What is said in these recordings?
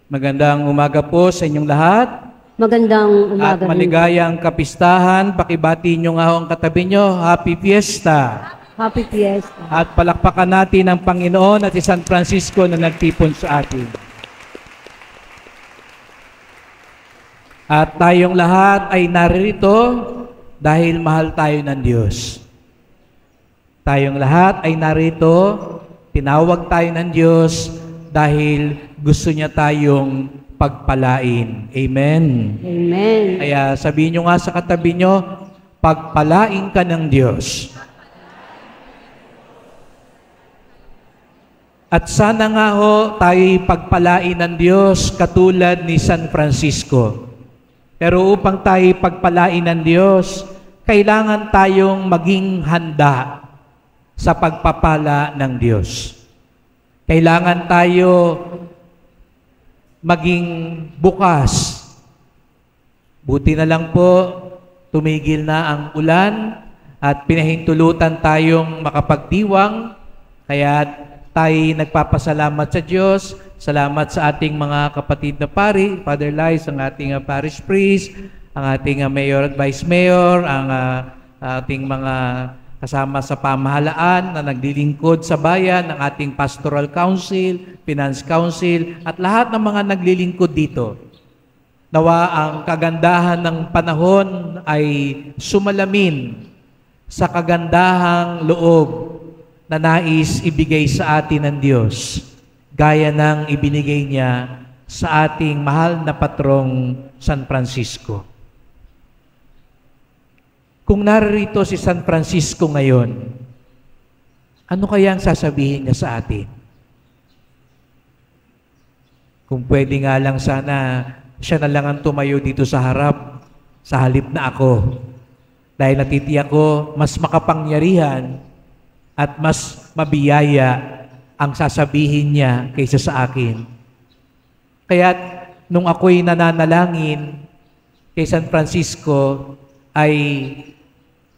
Magandang umaga po sa inyong lahat. Magandang At umaga rin. maligayang kapistahan. Pakibati nyo nga ho ang katabi nyo. Happy Fiesta. Happy Fiesta. At palakpakan natin ang Panginoon at si San Francisco na nagtipon sa atin. At tayong lahat ay naririto dahil mahal tayo ng Diyos. Tayong lahat ay narito, tinawag tayo ng Diyos dahil gusto niya tayong pagpalain. Amen. Amen. Kaya sabihin nyo nga sa katabi nyo, pagpalain ka ng Diyos. At sana nga ho tayo'y pagpalain ng Diyos katulad ni San Francisco. Pero upang tayo'y pagpalain ng Diyos, kailangan tayong maging handa sa pagpapala ng Diyos. Kailangan tayo maging bukas. Buti na lang po, tumigil na ang ulan at pinahintulutan tayong makapagdiwang. Kaya tayo nagpapasalamat sa Diyos. Salamat sa ating mga kapatid na pari, Father Lice, ang ating parish priest, ang ating mayor at vice mayor, ang ating mga kasama sa pamahalaan na naglilingkod sa bayan, ang ating pastoral council, finance council, at lahat ng mga naglilingkod dito. Nawa ang kagandahan ng panahon ay sumalamin sa kagandahang loob na nais ibigay sa atin ng Diyos, gaya ng ibinigay niya sa ating mahal na patrong San Francisco. Kung narito si San Francisco ngayon, ano kaya ang sasabihin niya sa atin? Kung pwede nga lang sana, siya na lang ang tumayo dito sa harap, sa halip na ako. Dahil natitiyak ko, mas makapangyarihan at mas mabiyaya ang sasabihin niya kaysa sa akin. Kaya nung ako'y nananalangin kay San Francisco, ay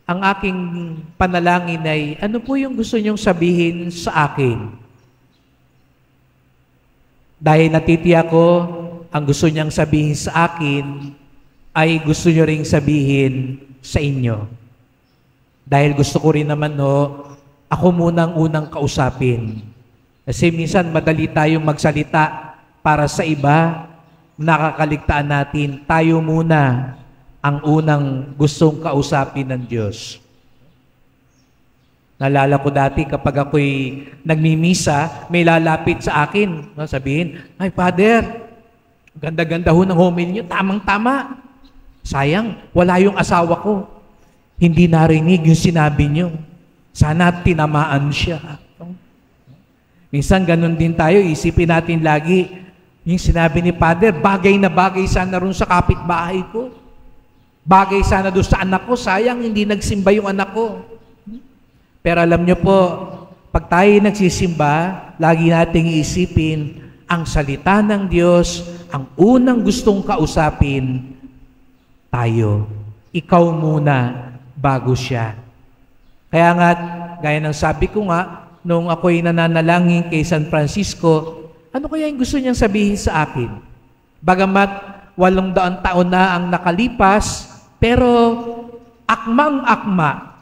ang aking panalangin ay, ano po yung gusto niyong sabihin sa akin? Dahil natitiyak ko, ang gusto niyang sabihin sa akin, ay gusto niyo ring sabihin sa inyo. Dahil gusto ko rin naman, ako munang unang kausapin. Kasi minsan madali tayong magsalita para sa iba, nakakaligtaan natin, tayo muna ang unang gustong kausapin ng Diyos. Nalala ko dati kapag ako'y nagmimisa, may lalapit sa akin. Sabihin, ay Father, ganda-ganda ho ng homily niyo, tamang-tama. Sayang, wala yung asawa ko. Hindi narinig yung sinabi niyo. Sana tinamaan siya. Minsan ganun din tayo, isipin natin lagi, yung sinabi ni Father, bagay na bagay sana rin sa kapitbahay ko. Bagay sana doon sa anak ko, sayang hindi nagsimba yung anak ko. Pero alam nyo po, pag tayo nagsisimba, lagi nating iisipin, ang salita ng Diyos, ang unang gustong kausapin, tayo. Ikaw muna, bago siya. Kaya nga, gaya ng sabi ko nga, nung ako'y nananalangin kay San Francisco, ano kaya yung gusto niyang sabihin sa akin? Bagamat 800 taon na ang nakalipas, pero akmang-akma,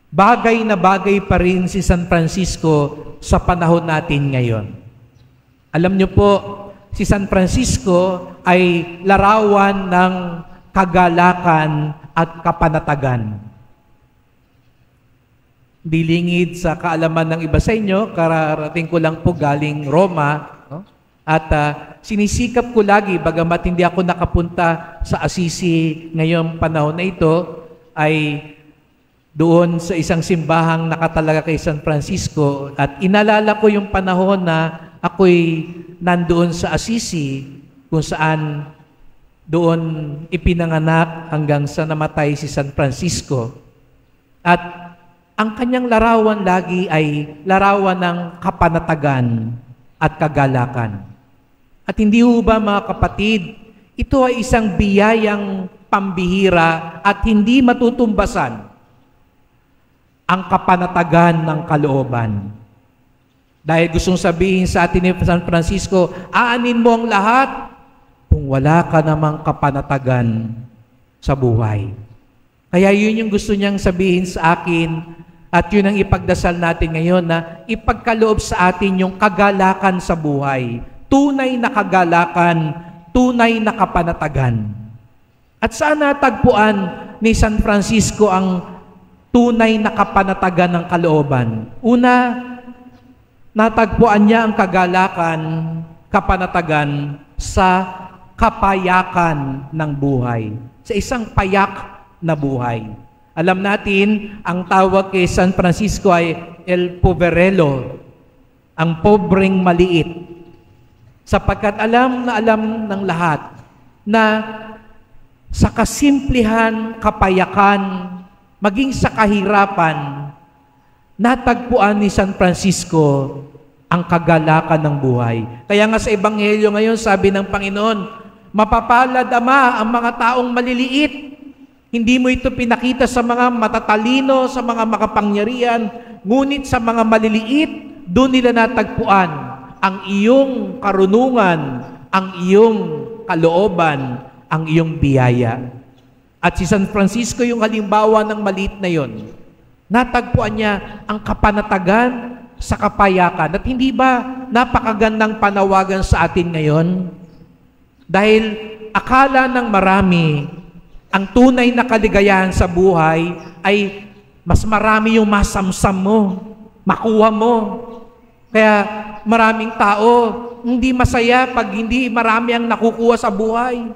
bagay na bagay pa rin si San Francisco sa panahon natin ngayon. Alam niyo po, si San Francisco ay larawan ng kagalakan at kapanatagan. Dilingid sa kaalaman ng iba sa inyo, kararating ko lang po galing Roma, at sinisikap ko lagi, bagamat hindi ako nakapunta sa Assisi ngayong panahon na ito, ay doon sa isang simbahang nakatalaga kay San Francisco, at inalala ko yung panahon na ako'y nandoon sa Assisi, kung saan doon ipinanganak hanggang sa namatay si San Francisco. At ang kanyang larawan lagi ay larawan ng kapanatagan at kagalakan. At hindi ho ba, mga kapatid, ito ay isang biyayang pambihira at hindi matutumbasan ang kapanatagan ng kalooban. Dahil gustong sabihin sa atin ni San Francisco, aanin mo ang lahat kung wala ka namang kapanatagan sa buhay. Kaya yun yung gusto niyang sabihin sa akin at yun ang ipagdasal natin ngayon na ipagkaloob sa atin yung kagalakan sa buhay. Tunay na kagalakan, tunay na kapanatagan. At saan natagpuan ni San Francisco ang tunay na kapanatagan ng kalooban? Una, natagpuan niya ang kagalakan, kapanatagan sa kapayakan ng buhay. Sa isang payak na buhay. Alam natin, ang tawag kay San Francisco ay El Poverello, ang pobreng maliit. Sapagkat alam ng lahat na sa kasimplihan, kapayakan, maging sa kahirapan, natagpuan ni San Francisco ang kagalakan ng buhay. Kaya nga sa Ebanghelyo ngayon, sabi ng Panginoon, mapapalad, Ama, ang mga taong maliliit. Hindi mo ito pinakita sa mga matatalino, sa mga makapangyarihan, ngunit sa mga maliliit, doon nila natagpuan ang iyong karunungan, ang iyong kalooban, ang iyong biyaya. At si San Francisco yung halimbawa ng maliit na yon. Natagpuan niya ang kapanatagan sa kapayakan. At hindi ba napakagandang panawagan sa atin ngayon? Dahil akala ng marami, ang tunay na kaligayahan sa buhay ay mas marami yung masamsam mo, makuha mo. Kaya maraming tao hindi masaya pag hindi marami ang nakukuha sa buhay.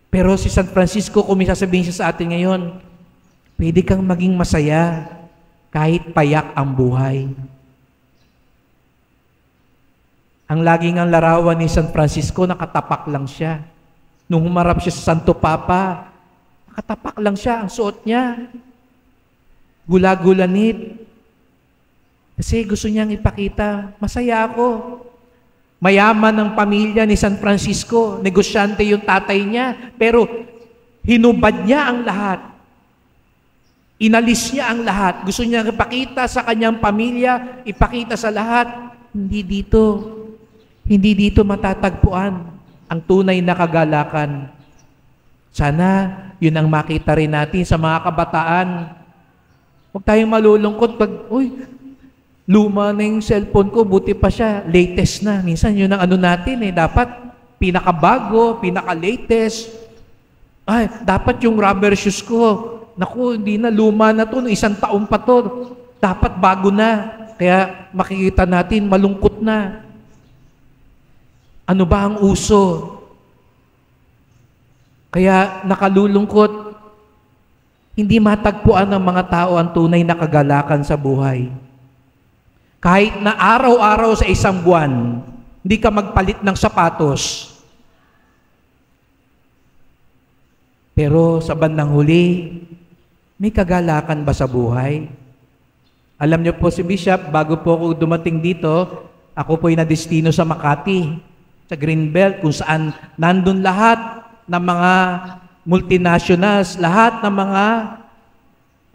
Pero si San Francisco, kung may sasabihin siya sa atin ngayon, pwede kang maging masaya kahit payak ang buhay. Ang laging ang larawan ni San Francisco, nakatapak lang siya. Nung humarap siya sa Santo Papa, nakatapak lang siya, ang suot niya. Gula-gulanit. Kasi gusto niyang ipakita, masaya ako. Mayaman ang pamilya ni San Francisco, negosyante yung tatay niya, pero hinubad niya ang lahat. Inalis niya ang lahat. Gusto niya ipakita sa kanyang pamilya, ipakita sa lahat. Hindi dito matatagpuan ang tunay na kagalakan. Sana yun ang makita rin natin sa mga kabataan. Huwag tayong malulungkot pag, luma na yung cellphone ko, buti pa siya, latest na. Minsan yun ang natin dapat pinakabago, pinaka-latest. Dapat yung rubber shoes ko, naku, hindi na, luma na to, 1 taon pa to. Dapat bago na. Kaya makikita natin, malungkot na. Ano ba ang uso? Kaya nakalulungkot, hindi matagpuan ng mga tao ang tunay na kagalakan sa buhay. Kahit na araw-araw sa isang buwan, hindi ka magpalit ng sapatos. Pero sa bandang huli, may kagalakan ba sa buhay? Alam niyo po si Bishop, bago po ako dumating dito, ako po'y nadestino sa Makati, sa Greenbelt, kung saan nandun lahat ng mga multinationals, lahat ng mga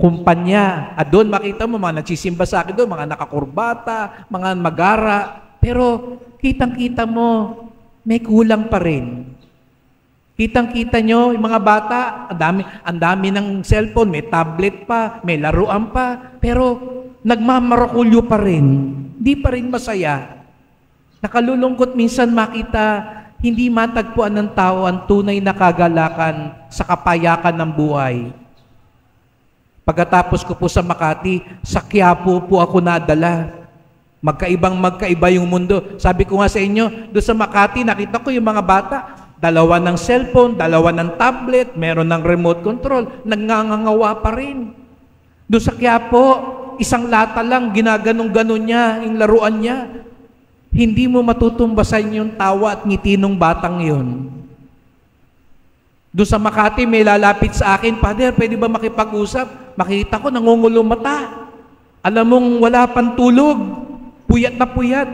kumpanya. At doon makita mo, mga nagsisimba sa akin doon, mga nakakurbata, mga magara. Pero kitang-kita mo, may kulang pa rin. Kitang-kita nyo, yung mga bata, ang dami ng cellphone, may tablet pa, may laruan pa, pero nagmamarakulyo pa rin. Hindi pa rin masaya. Nakalulungkot minsan makita, hindi matagpuan ng tao ang tunay na kagalakan sa kapayakan ng buhay. Pagkatapos ko po sa Makati, sa Quiapo po ako nadala. Magkaiba yung mundo. Sabi ko nga sa inyo, doon sa Makati, nakita ko yung mga bata, 2 ng cellphone, 2 ng tablet, meron ng remote control, nagngangawa pa rin. Doon sa Quiapo, 1 lata lang, ginaganong-ganon niya, yung laruan niya. Hindi mo matutumbasan yung tawa at ngiti ng batang yon. Doon sa Makati, may lalapit sa akin, Father, pwede ba makipag-usap? Makita ko, nangungulong mata. Alam mong wala pang tulog. Puyat na puyat.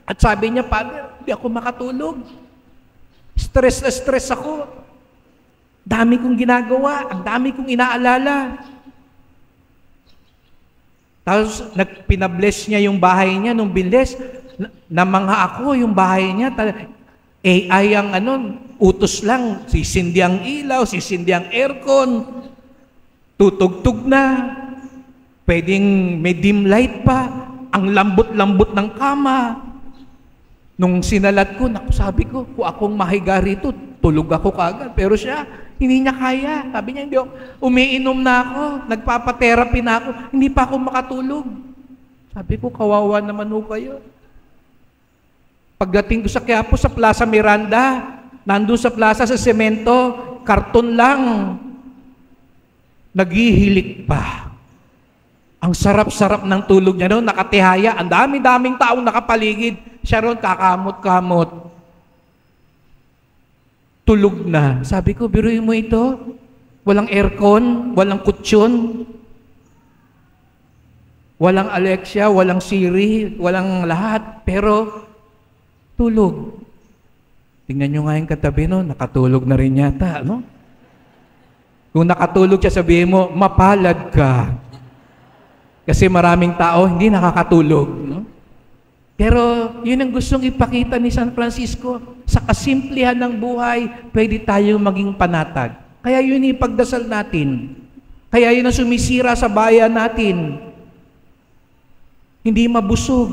At sabi niya, Father, hindi ako makatulog. Stress na stress ako. Dami kong ginagawa. Ang dami kong inaalala. Tapos pinabless niya yung bahay niya nung binless. Namangha ako yung bahay niya. AI ang utos lang. Sisindi ang ilaw, sisindi ang aircon. Tutugtog na. Pwedeng may dim light pa. Ang lambot-lambot ng kama. Nung sinalat ko, sabi ko, kung akong mahiga rito, tulog ako kagad. Pero siya, hindi niya kaya. Sabi niya, hindi ako, umiinom na ako, nagpapatherapy na ako, hindi pa ako makatulog. Sabi ko, kawawa naman ho kayo. Pagdating ko sa Quiapo, sa Plaza Miranda, nandun sa plaza sa semento, karton lang. Naghihilik pa. Ang sarap-sarap ng tulog niya noon, nakatihaya, ang dami-daming taong nakapaligid. Siya ron, kakamot-kamot. Tulog na. Sabi ko, biruin mo ito. Walang aircon, walang kutsyon, walang Alexia, walang Siri, walang lahat. Pero, tulog. Tingnan nyo nga yung katabi, no? Nakatulog na rin yata, no? Kung nakatulog siya, sabihin mo, mapalad ka. Kasi maraming tao hindi nakakatulog, no? Pero yun ang gustong ipakita ni San Francisco. Sa kasimplihan ng buhay, pwede tayong maging panatag. Kaya yun ipagdasal natin. Kaya yun ang sumisira sa bayan natin. Hindi mabusog,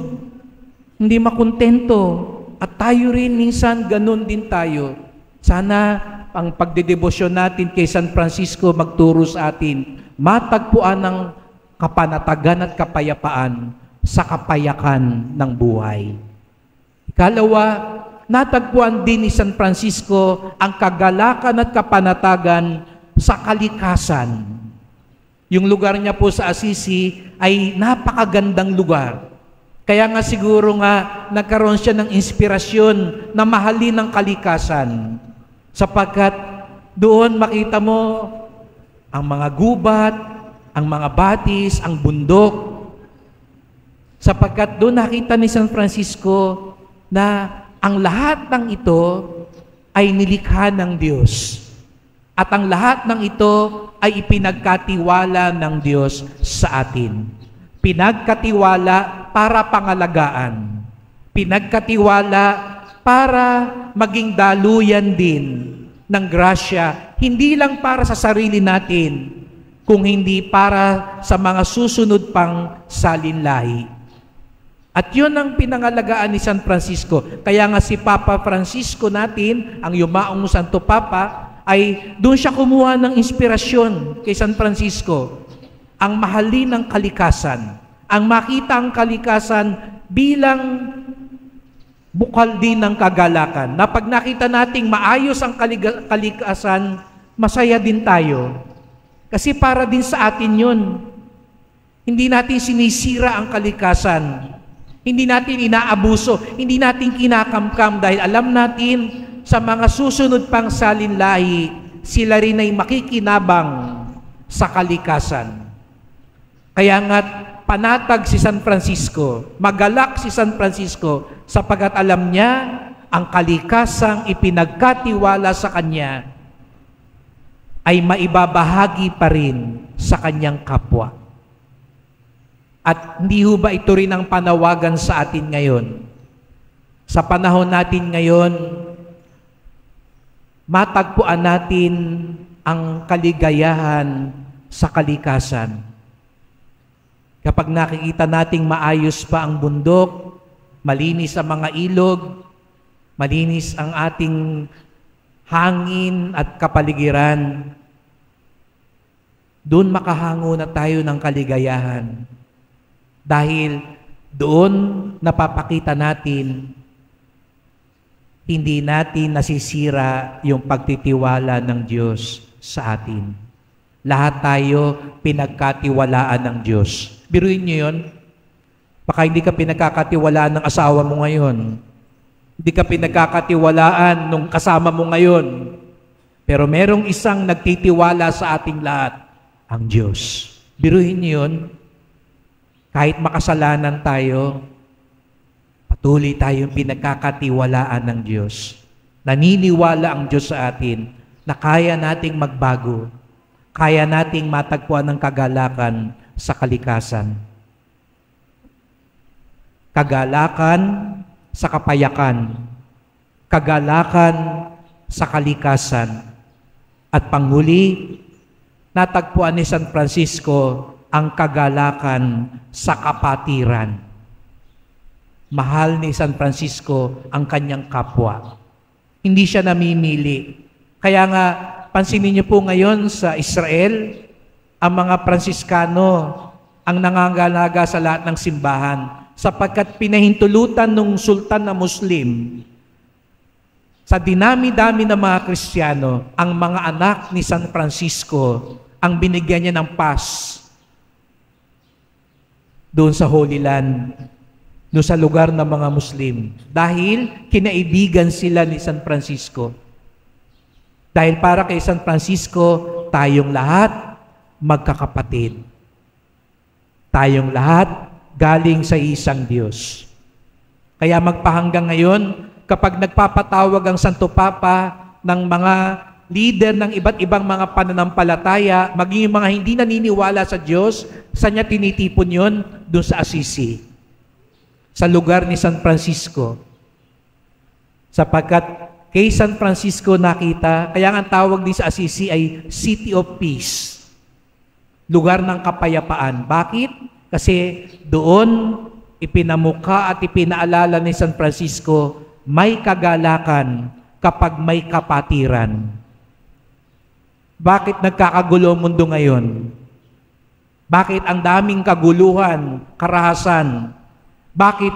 hindi makontento. At tayo rin minsan ganun din tayo. Sana ang pagdedebosyon natin kay San Francisco magturo sa atin, matagpuan ng kapanatagan at kapayapaan sa kapayakan ng buhay. Ikalawa, natagpuan din ni San Francisco ang kagalakan at kapanatagan sa kalikasan. Yung lugar niya po sa Assisi ay napakagandang lugar. Kaya nga siguro nga nagkaroon siya ng inspirasyon na mahalin ang kalikasan. Sapagkat doon makita mo ang mga gubat, ang mga batis, ang bundok. Sapagkat doon nakita ni San Francisco na ang lahat ng ito ay nilikha ng Diyos. At ang lahat ng ito ay ipinagkatiwala ng Diyos sa atin. Pinagkatiwala para pangalagaan. Pinagkatiwala para maging daluyan din ng grasya, hindi lang para sa sarili natin, kung hindi para sa mga susunod pang salinlahi. At yun ang pinangalagaan ni San Francisco. Kaya nga si Papa Francisco natin, ang yumaong Santo Papa, ay doon siya kumuha ng inspirasyon kay San Francisco. Ang mahalin ng kalikasan. Ang makita ang kalikasan bilang bukal din ng kagalakan. Na pag nakita nating maayos ang kalikasan, masaya din tayo. Kasi para din sa atin yun. Hindi natin sinisira ang kalikasan. Hindi natin inaabuso, hindi natin kinakamkam dahil alam natin sa mga susunod pang salinlahi, sila rin ay makikinabang sa kalikasan. Kaya nga panatag si San Francisco, magalak si San Francisco sapagkat alam niya ang kalikasang ipinagkatiwala sa kanya ay maibabahagi pa rin sa kanyang kapwa. At hindi ho ba ito rin ang panawagan sa atin ngayon? Sa panahon natin ngayon, matagpuan natin ang kaligayahan sa kalikasan. Kapag nakikita nating maayos pa ang bundok, malinis ang mga ilog, malinis ang ating hangin at kapaligiran, doon makahango na tayo ng kaligayahan. Dahil doon napapakita natin, hindi natin nasisira yung pagtitiwala ng Diyos sa atin. Lahat tayo pinagkatiwalaan ng Diyos. Biruin niyo yun. Baka hindi ka pinagkakatiwalaan ng asawa mo ngayon. Hindi ka pinagkakatiwalaan nung kasama mo ngayon. Pero merong isang nagtitiwala sa ating lahat, ang Diyos. Biruin niyo yun. Kahit makasalanan tayo, patuloy tayong pinagkakatiwalaan ng Diyos. Naniniwala ang Diyos sa atin na kaya nating magbago, kaya nating matagpuan ng kagalakan sa kalikasan. kagalakan sa kapayakan, kagalakan sa kalikasan, at panghuli, natagpuan ni San Francisco ang kagalakan sa kapatiran. Mahal ni San Francisco ang kanyang kapwa. Hindi siya namimili. Kaya nga, pansinin niyo po ngayon sa Israel, ang mga Pransiskano ang nangangalaga sa lahat ng simbahan sapagkat pinahintulutan ng sultan na Muslim sa dinami-dami ng mga Kristiyano, ang mga anak ni San Francisco ang binigyan niya ng pass doon sa Holy Land, doon sa lugar ng mga Muslim. Dahil kinaibigan sila ni San Francisco. Dahil para kay San Francisco, tayong lahat magkakapatid. Tayong lahat galing sa isang Diyos. Kaya magpahanggang ngayon, kapag nagpapatawag ang Santo Papa ng mga leader ng iba't ibang mga pananampalataya, maging yung mga hindi naniniwala sa Diyos, saan niya tinitipon yun? Doon sa Assisi, sa lugar ni San Francisco. Sapagkat kay San Francisco nakita, kaya ang tawag din sa Assisi ay City of Peace, lugar ng kapayapaan. Bakit? Kasi doon ipinamukha at ipinaalala ni San Francisco, may kagalakan kapag may kapatiran. Bakit nagkakagulo ang mundo ngayon? Bakit ang daming kaguluhan, karahasan? Bakit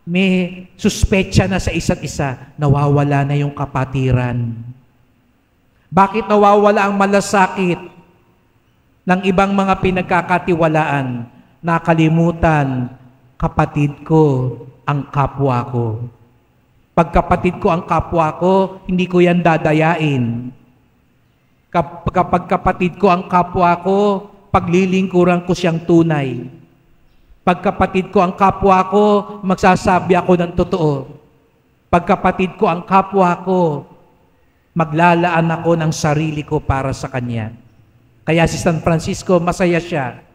may suspetsa na sa isa't isa? Nawawala na yung kapatiran. Bakit nawawala ang malasakit ng ibang mga pinagkakatiwalaan? Nakalimutan, kapatid ko ang kapwa ko. Pag kapatid ko ang kapwa ko, hindi ko yan dadayain. Kapag kapatid ko ang kapwa ko, paglilingkuran ko siyang tunay. Pag kapatid ko ang kapwa ko, magsasabi ako ng totoo. Pag kapatid ko ang kapwa ko, maglalaan ako ng sarili ko para sa kanya. Kaya si San Francisco, masaya siya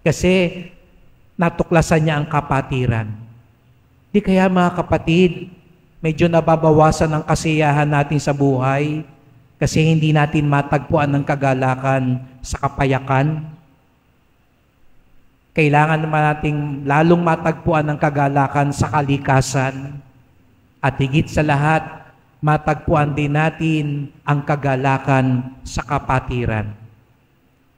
kasi natuklasan niya ang kapatiran. Di kaya mga kapatid, medyo nababawasan ang kasiyahan natin sa buhay kasi hindi natin matagpuan ng kagalakan sa kapayakan. Kailangan naman nating lalong matagpuan ng kagalakan sa kalikasan. At higit sa lahat, matagpuan din natin ang kagalakan sa kapatiran.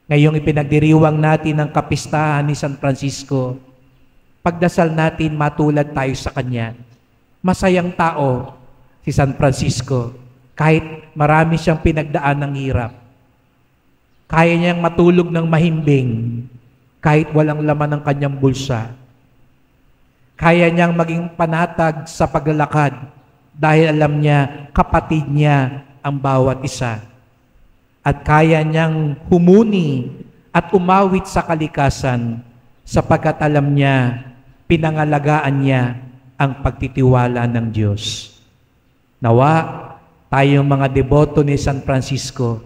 Ngayong ipinagdiriwang natin ang kapistahan ni San Francisco, pagdasal natin matulad tayo sa kanya. Masayang tao si San Francisco, kahit marami siyang pinagdaan ng hirap. Kaya niyang matulog ng mahimbing, kahit walang laman ng kanyang bulsa. Kaya niyang maging panatag sa paglalakad dahil alam niya, kapatid niya ang bawat isa. At kaya niyang humuni at umawit sa kalikasan sapagkat alam niya, pinangalagaan niya ang pagtitiwala ng Diyos. Nawa, tayong mga deboto ni San Francisco,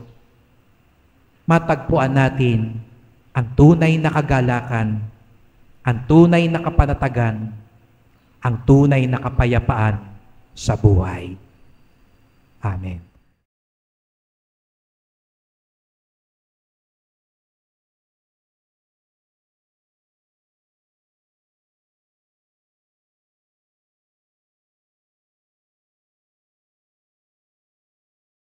matagpuan natin ang tunay na kagalakan, ang tunay na kapanatagan, ang tunay na kapayapaan sa buhay. Amen.